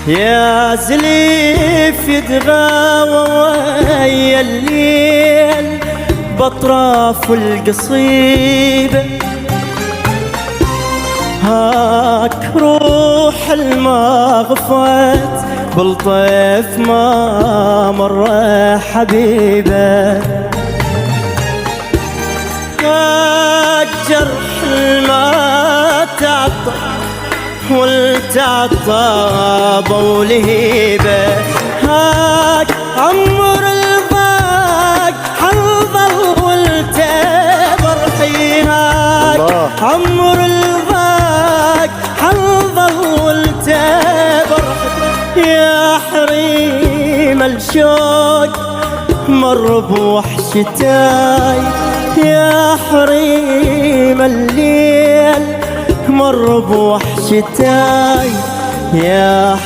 يا زليف يتغاوى ويا الليل بأطراف القصيبة، هاك روح المغفت بالطيف ما مر حبيبه، هاك جرح ما تعطى والتعطى بولهيبه، هاك عمر الضاق حنظل والتبر حيهاك، عمر الضاق حنظل والتبر، يا حريم الشوق مر بوحشتاي، يا حريم الليل مر بوحشتاي، يا